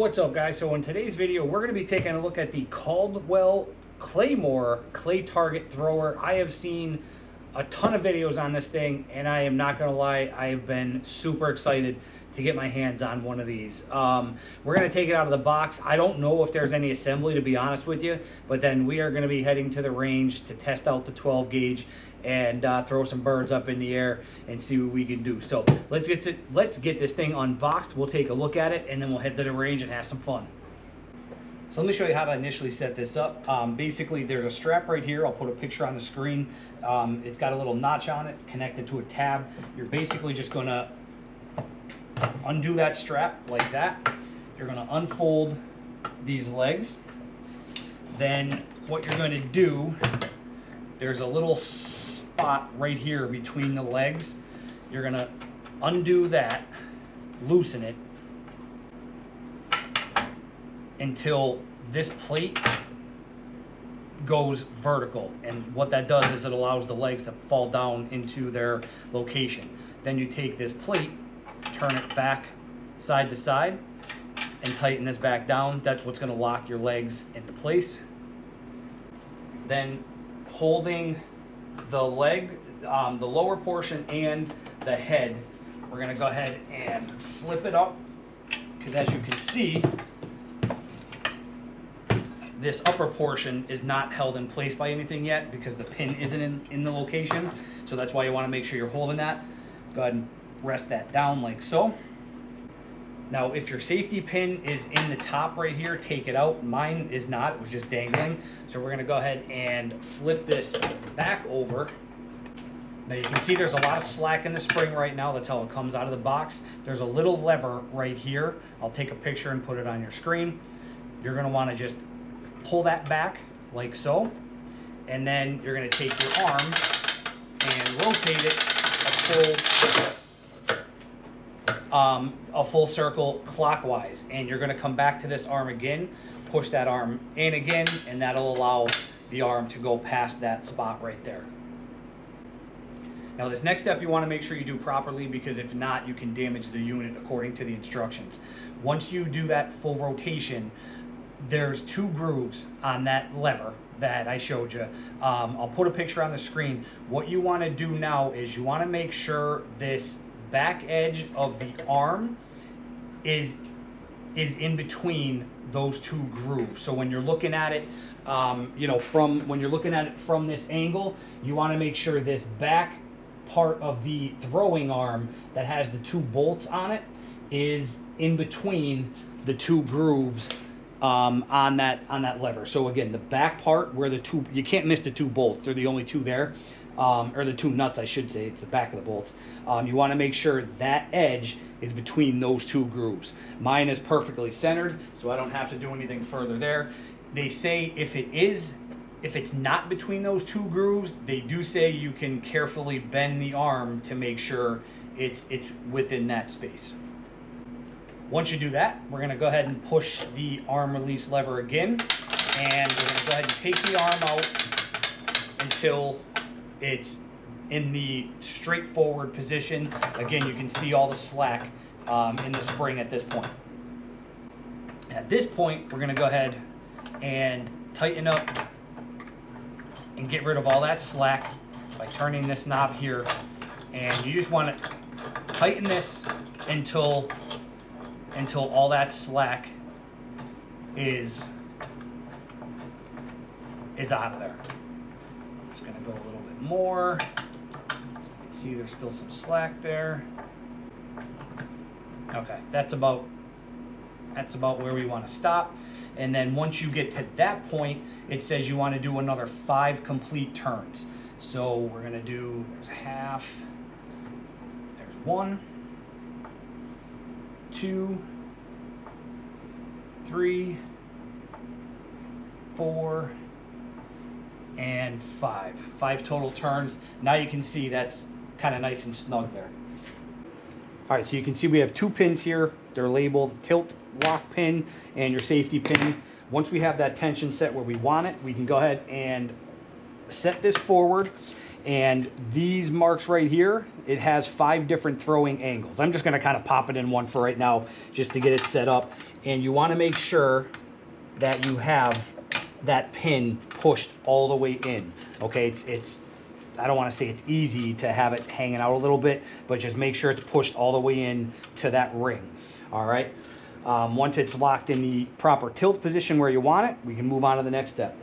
What's up, guys? So in today's video, we're going to be taking a look at the Caldwell Claymore Clay Target Thrower. I have seen a ton of videos on this thing, and I am not going to lie, I have been super excited to get my hands on one of these. We're going to take it out of the box. I don't know if there's any assembly, to be honest with you, but then we are going to be heading to the range to test out the 12 gauge and throw some birds up in the air and see what we can do. So let's get this thing unboxed. We'll take a look at it, and then we'll head to the range and have some fun. So let me show you how to initially set this up. Basically, there's a strap right here. I'll put a picture on the screen. It's got a little notch on it connected to a tab. You're basically just going to undo that strap like that. You're going to unfold these legs. Then what you're going to do, there's a little spot right here between the legs. You're going to undo that, loosen it, until this plate goes vertical, and what that does is it allows the legs to fall down into their location. Then you take this plate, turn it back side to side, and tighten this back down. That's what's going to lock your legs into place. Then holding the leg, the lower portion and the head, we're going to go ahead and flip it up, because as you can see, this upper portion is not held in place by anything yet because the pin isn't in the location. So that's why you want to make sure you're holding that. Go ahead and rest that down like so. Now, if your safety pin is in the top right here, take it out. Mine is not, it was just dangling. So we're gonna go ahead and flip this back over. Now you can see there's a lot of slack in the spring right now. That's how it comes out of the box. There's a little lever right here. I'll take a picture and put it on your screen. You're gonna wanna just pull that back like so, and then you're going to take your arm and rotate it a full circle clockwise, and you're going to come back to this arm again, push that arm in again, and that'll allow the arm to go past that spot right there. Now this next step you want to make sure you do properly, because if not, you can damage the unit according to the instructions. Once you do that full rotation, there's two grooves on that lever that I showed you. I'll put a picture on the screen. What you want to do now is you want to make sure this back edge of the arm is in between those two grooves. So when you're looking at it, when you're looking at it from this angle, you want to make sure this back part of the throwing arm that has the two bolts on it is in between the two grooves on that lever. So again, the back part where the two, you can't miss the two bolts, they're the only two there, or the two nuts I should say, it's the back of the bolts. You want to make sure that edge is between those two grooves. Mine is perfectly centered, so I don't have to do anything further there. They say if it's not between those two grooves, they do say you can carefully bend the arm to make sure it's within that space. Once you do that, we're going to go ahead and push the arm release lever again, and we're going to go ahead and take the arm out until it's in the straightforward position. Again, you can see all the slack in the spring at this point. At this point, we're going to go ahead and tighten up and get rid of all that slack by turning this knob here, and you just want to tighten this until all that slack is out of there. I'm just going to go a little bit more. So you can see there's still some slack there. Okay, that's about where we want to stop. And then once you get to that point, it says you want to do another 5 complete turns. So we're going to do, there's half, there's 1, 2, 3, 4, and 5. 5 total turns. Now you can see that's kind of nice and snug there. All right, so you can see we have 2 pins here. They're labeled tilt lock pin and your safety pin. Once we have that tension set where we want it, we can go ahead and set this forward. And these marks right here, it has 5 different throwing angles. I'm just going to kind of pop it in one for right now just to get it set up. and you want to make sure that you have that pin pushed all the way in. Okay, it's I don't want to say it's easy to have it hanging out a little bit, but just make sure it's pushed all the way in to that ring. All right. Once it's locked in the proper tilt position where you want it, we can move on to the next step.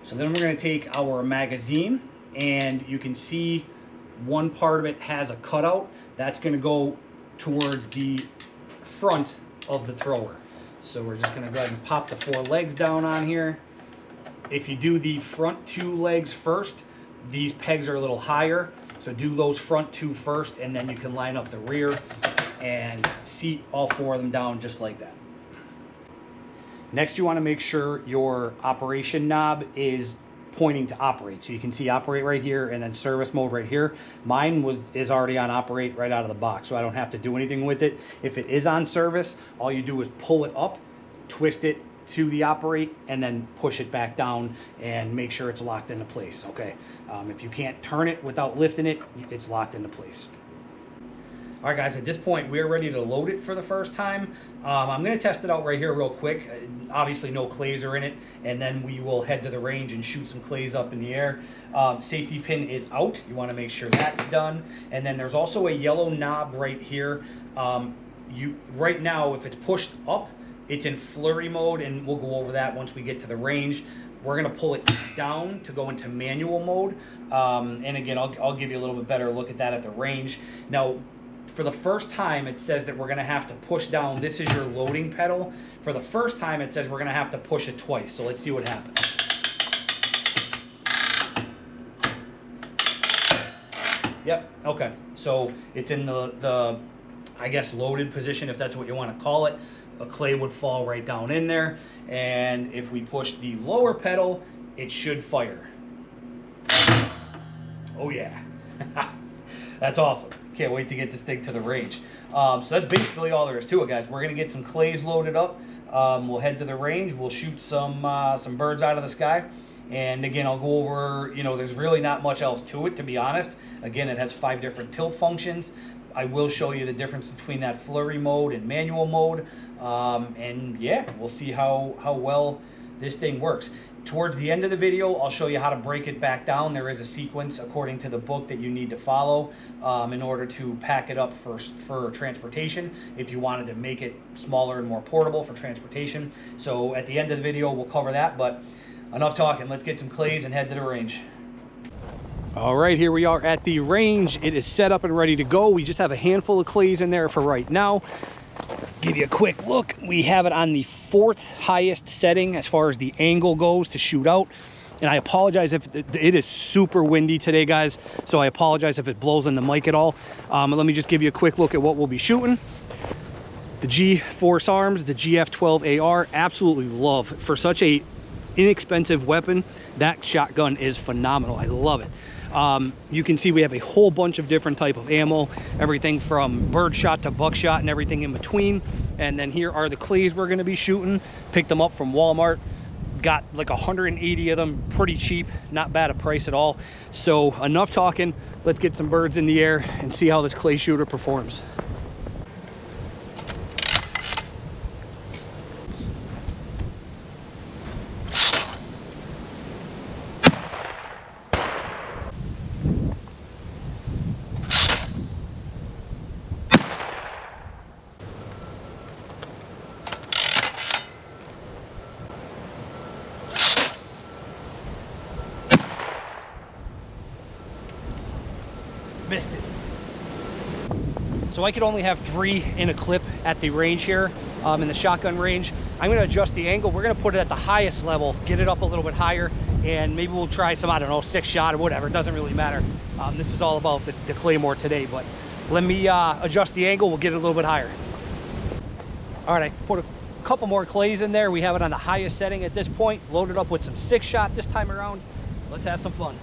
So then we're going to take our magazine, and you can see one part of it has a cutout. That's going to go towards the front of the thrower. So we're just going to go ahead and pop the 4 legs down on here. If you do the front 2 legs first, these pegs are a little higher, so do those front 2 first, and then you can line up the rear and seat all 4 of them down just like that. Next, you want to make sure your operation knob is pointing to operate. So you can see operate right here and then service mode right here. Mine is already on operate right out of the box, so I don't have to do anything with it. If it is on service, all you do is pull it up, twist it to the operate, and then push it back down and make sure it's locked into place. Okay. If you can't turn it without lifting it, it's locked into place. All right, guys, at this point, we're ready to load it for the first time. I'm going to test it out right here real quick. Obviously, no clays are in it, and then we will head to the range and shoot some clays up in the air. Safety pin is out. You want to make sure that's done. And then there's also a yellow knob right here. Right now, if it's pushed up, it's in flurry mode, and we'll go over that once we get to the range. We're going to pull it down to go into manual mode. And again, I'll give you a little bit better look at that at the range. Now, for the first time, it says that we're going to have to push down. This is your loading pedal. For the first time, it says we're going to have to push it twice. So let's see what happens. Yep, okay. So it's in the I guess, loaded position, if that's what you want to call it. A clay would fall right down in there. And if we push the lower pedal, it should fire. Oh, yeah. That's awesome. Can't wait to get this thing to the range. So that's basically all there is to it, guys. We're going to get some clays loaded up. We'll head to the range. We'll shoot some birds out of the sky. And again, I'll go over, there's really not much else to it, to be honest. Again, it has 5 different tilt functions. I will show you the difference between that flurry mode and manual mode. And yeah, we'll see how well this thing works. Towards the end of the video, I'll show you how to break it back down. There is a sequence according to the book that you need to follow in order to pack it up for transportation, if you wanted to make it smaller and more portable for transportation. So at the end of the video, we'll cover that, but enough talking. Let's get some clays and head to the range. All right, here we are at the range. It is set up and ready to go. We just have a handful of clays in there for right now. Give you a quick look. We have it on the 4th highest setting as far as the angle goes to shoot out. And I apologize if it is super windy today, guys. So I apologize if it blows in the mic at all. Let me just give you a quick look at what we'll be shooting. The G-Force Arms, the GF12AR, absolutely love. For such a inexpensive weapon, that shotgun is phenomenal. I love it. You can see we have a whole bunch of different type of ammo, everything from birdshot to buckshot and everything in between. And then here are the clays we're going to be shooting. Picked them up from Walmart. Got like 180 of them, pretty cheap, not bad a price at all. So enough talking. Let's get some birds in the air and see how this clay shooter performs. Missed it. So I could only have 3 in a clip at the range here, in the shotgun range. I'm going to adjust the angle. We're going to put it at the highest level, get it up a little bit higher, and maybe we'll try some, I don't know, 6-shot or whatever. It doesn't really matter. This is all about the Claymore today, but let me adjust the angle. We'll get it a little bit higher. All right, I put a couple more clays in there. We have it on the highest setting at this point, loaded up with some 6-shot this time around. Let's have some fun.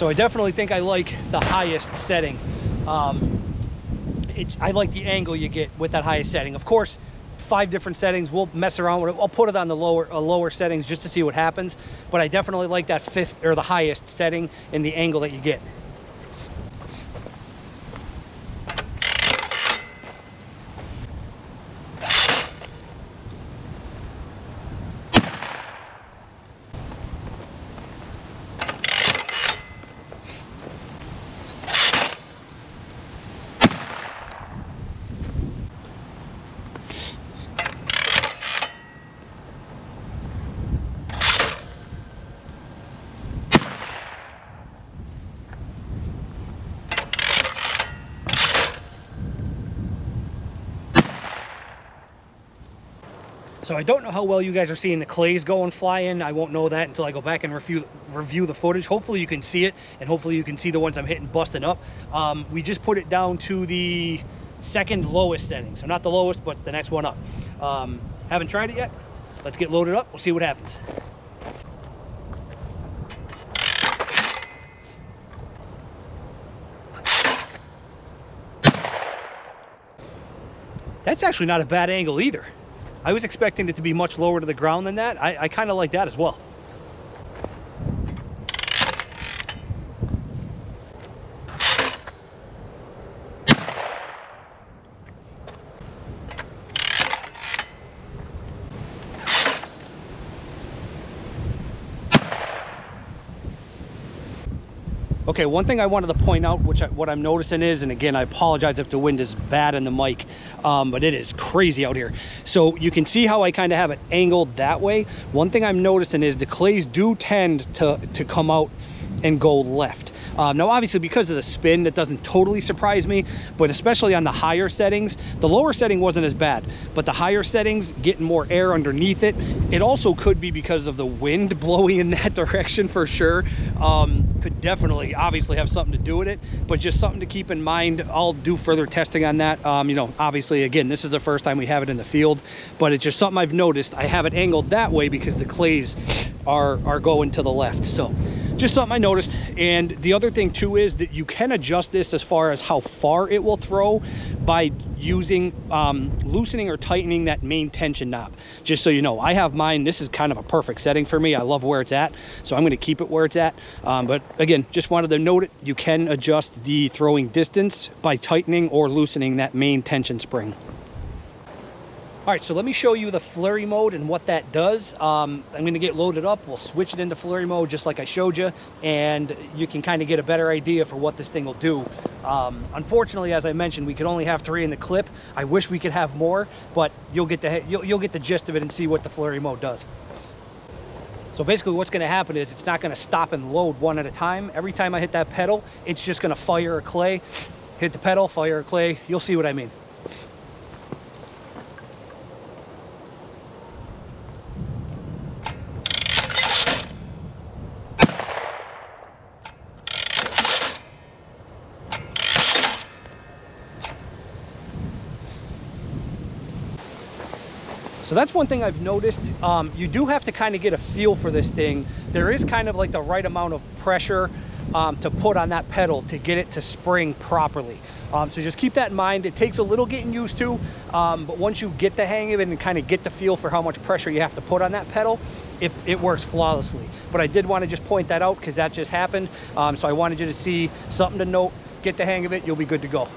So I definitely think I like the highest setting. I like the angle you get with that highest setting. Of course, 5 different settings. We'll mess around with it. I'll put it on the lower settings just to see what happens. But I definitely like that 5th or the highest setting in the angle that you get. So I don't know how well you guys are seeing the clays going flying. I won't know that until I go back and review the footage. Hopefully you can see it, and hopefully you can see the ones I'm hitting busting up. We just put it down to the 2nd lowest setting. So not the lowest, but the next one up. Haven't tried it yet. Let's get loaded up. We'll see what happens. That's actually not a bad angle either. I was expecting it to be much lower to the ground than that. I kind of like that as well. Okay, one thing I wanted to point out, what I'm noticing is, and again, I apologize if the wind is bad in the mic, but it is crazy out here. So you can see how I kind of have it angled that way. One thing I'm noticing is the clays do tend to come out and go left. Now obviously because of the spin, that doesn't totally surprise me, but especially on the higher settings. The lower setting wasn't as bad, but the higher settings, getting more air underneath it. It also could be because of the wind blowing in that direction for sure. Could definitely obviously have something to do with it, but just something to keep in mind. I'll do further testing on that. You know, obviously again, this is the first time we have it in the field, but it's just something I've noticed. I have it angled that way because the clays are going to the left. So just something I noticed. And the other thing too is that you can adjust this as far as how far it will throw by using loosening or tightening that main tension knob. Just so you know, I have mine. This is kind of a perfect setting for me. I love where it's at, so I'm going to keep it where it's at. But again, just wanted to note it. You can adjust the throwing distance by tightening or loosening that main tension spring. All right, so let me show you the flurry mode and what that does. I'm gonna get loaded up. We'll switch it into flurry mode just like I showed you, and you can kind of get a better idea for what this thing will do. Unfortunately, as I mentioned, we could only have 3 in the clip. I wish we could have more, but you'll get the gist of it and see what the flurry mode does. So basically what's gonna happen is it's not gonna stop and load one at a time. Every time I hit that pedal, it's just gonna fire a clay. Hit the pedal, fire a clay. You'll see what I mean. So that's one thing I've noticed. You do have to kind of get a feel for this thing. There is kind of like the right amount of pressure to put on that pedal to get it to spring properly. So just keep that in mind. It takes a little getting used to, but once you get the hang of it and kind of get the feel for how much pressure you have to put on that pedal, it works flawlessly. But I did want to just point that out because that just happened. So I wanted you to see something to note. Get the hang of it, you'll be good to go.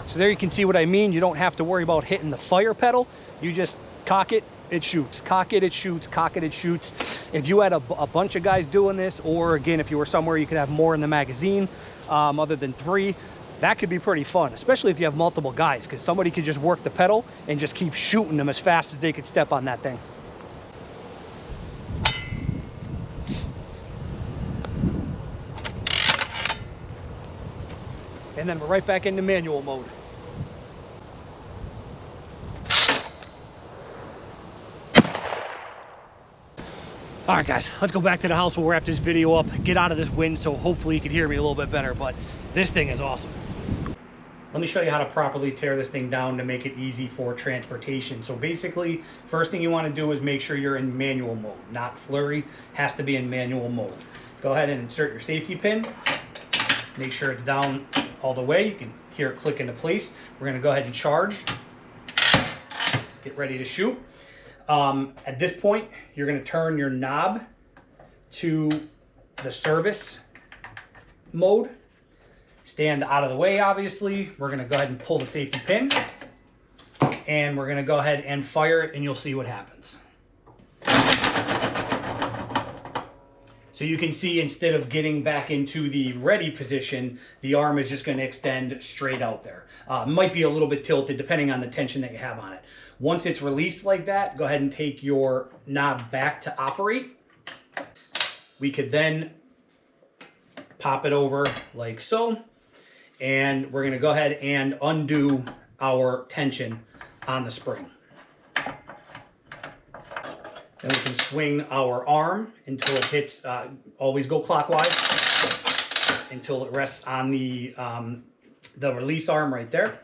So there you can see what I mean. You don't have to worry about hitting the fire pedal. You just cock it, it shoots. Cock it, it shoots. Cock it, it shoots. If you had a bunch of guys doing this, or again, if you were somewhere you could have more in the magazine other than 3, that could be pretty fun, especially if you have multiple guys, because somebody could just work the pedal and just keep shooting them as fast as they could step on that thing. And then we're right back into manual mode. All right, guys, let's go back to the house. We'll wrap this video up, get out of this wind, so hopefully you can hear me a little bit better, but this thing is awesome. Let me show you how to properly tear this thing down to make it easy for transportation. So basically, first thing you want to do is make sure you're in manual mode, not Flurry, has to be in manual mode. Go ahead and insert your safety pin. Make sure it's down all the way. You can hear it click into place. We're going to go ahead and charge. Get ready to shoot. At this point, you're going to turn your knob to the service mode. Stand out of the way, obviously. We're going to go ahead and pull the safety pin. And we're going to go ahead and fire it, and you'll see what happens. So you can see, instead of getting back into the ready position, the arm is just going to extend straight out there. Might be a little bit tilted depending on the tension that you have on it. Once it's released like that, go ahead and take your knob back to operate. We could then pop it over like so. And we're going to go ahead and undo our tension on the spring. Then we can swing our arm until it hits, always go clockwise, until it rests on the release arm right there.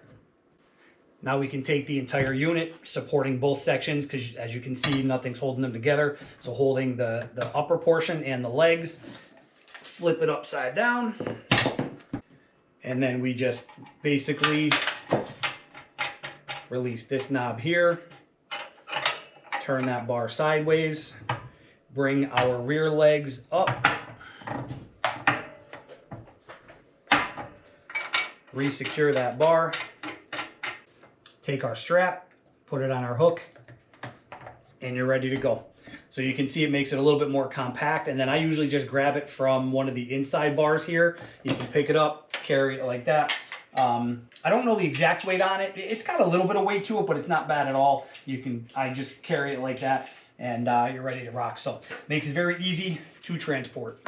Now we can take the entire unit, supporting both sections, because as you can see, nothing's holding them together. So holding the upper portion and the legs, flip it upside down. And then we just basically release this knob here, turn that bar sideways, bring our rear legs up, re-secure that bar, take our strap, put it on our hook, and you're ready to go. So you can see it makes it a little bit more compact, and then I usually just grab it from one of the inside bars here. You can pick it up, carry it like that. I don't know the exact weight on it. It's got a little bit of weight to it, but it's not bad at all. I just carry it like that, and you're ready to rock. So makes it very easy to transport.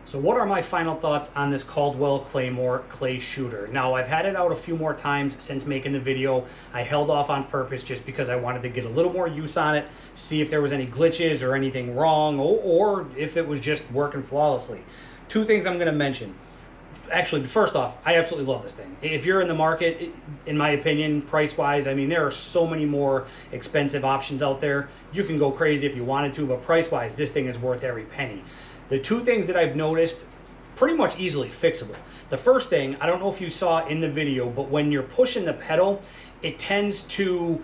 So what are my final thoughts on this Caldwell Claymore clay shooter? Now, I've had it out a few more times since making the video. I held off on purpose just because I wanted to get a little more use on it, see if there was any glitches or anything wrong, or if it was just working flawlessly. Two things I'm going to mention. Actually, first off, I absolutely love this thing. If you're in the market, in my opinion, price-wise, I mean, there are so many more expensive options out there. You can go crazy if you wanted to, but price-wise, this thing is worth every penny. The two things that I've noticed, pretty much easily fixable. The first thing, I don't know if you saw in the video, but when you're pushing the pedal, it tends to,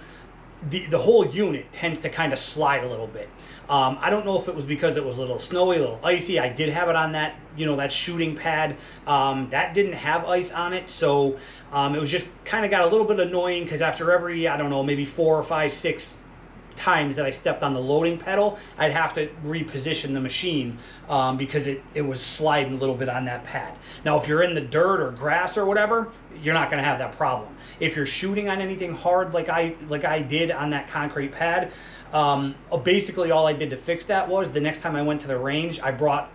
the whole unit tends to kind of slide a little bit. I don't know if it was because it was a little snowy, a little icy. I did have it on that, that shooting pad. That didn't have ice on it, so it was just kind of got a little bit annoying, because after every, I don't know, maybe 4 or 5, 6 times that I stepped on the loading pedal, I'd have to reposition the machine because it was sliding a little bit on that pad. Now, if you're in the dirt or grass or whatever, you're not going to have that problem. If you're shooting on anything hard like I did on that concrete pad, basically all I did to fix that was, the next time I went to the range, I brought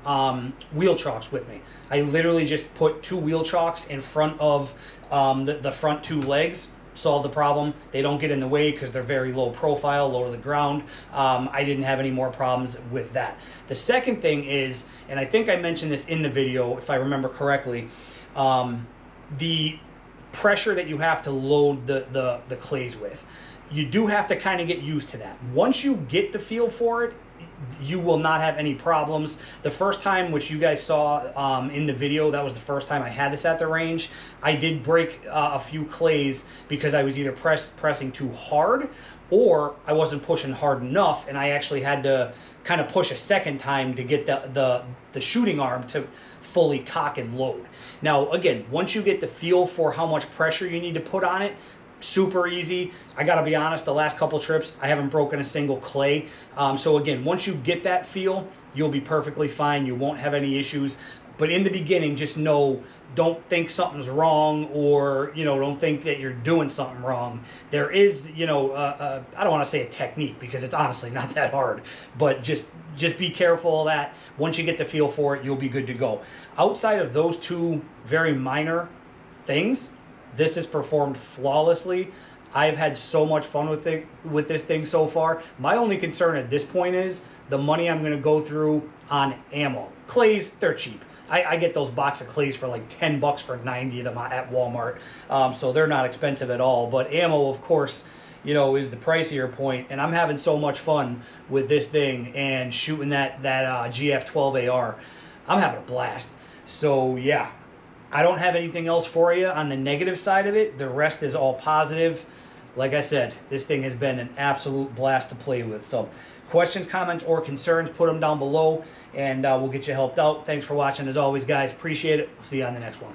wheel chocks with me. I literally just put 2 wheel chocks in front of the front 2 legs. Solve the problem. They don't get in the way because they're very low profile, low to the ground. I didn't have any more problems with that. The second thing is, and I think I mentioned this in the video if I remember correctly, the pressure that you have to load the clays with. You do have to kind of get used to that. Once you get the feel for it, you will not have any problems. The first time, which you guys saw in the video, that was the first time I had this at the range. I did break a few clays because I was either pressing too hard, or I wasn't pushing hard enough, and I actually had to kind of push a second time to get the shooting arm to fully cock and load. Now, again, once you get the feel for how much pressure you need to put on it, super easy. I gotta be honest, the last couple trips I haven't broken a single clay. So again, once you get that feel, you'll be perfectly fine. You won't have any issues. But in the beginning, just know, don't think something's wrong, or don't think that you're doing something wrong. There is, I don't want to say a technique, because it's honestly not that hard, but just be careful of that. Once you get the feel for it, you'll be good to go. Outside of those 2 very minor things, this is performed flawlessly. I've had so much fun with this thing so far. My only concern at this point is the money I'm going to go through on ammo. Clays, they're cheap. I get those box of clays for like $10 for 90 of them at Walmart, so they're not expensive at all. But ammo, of course, you know, is the pricier point, and I'm having so much fun with this thing and shooting that GF12 AR. I'm having a blast. So yeah, I don't have anything else for you on the negative side of it. The rest is all positive. Like I said, this thing has been an absolute blast to play with. So questions, comments, or concerns, put them down below, and we'll get you helped out. Thanks for watching as always, guys. Appreciate it. We'll see you on the next one.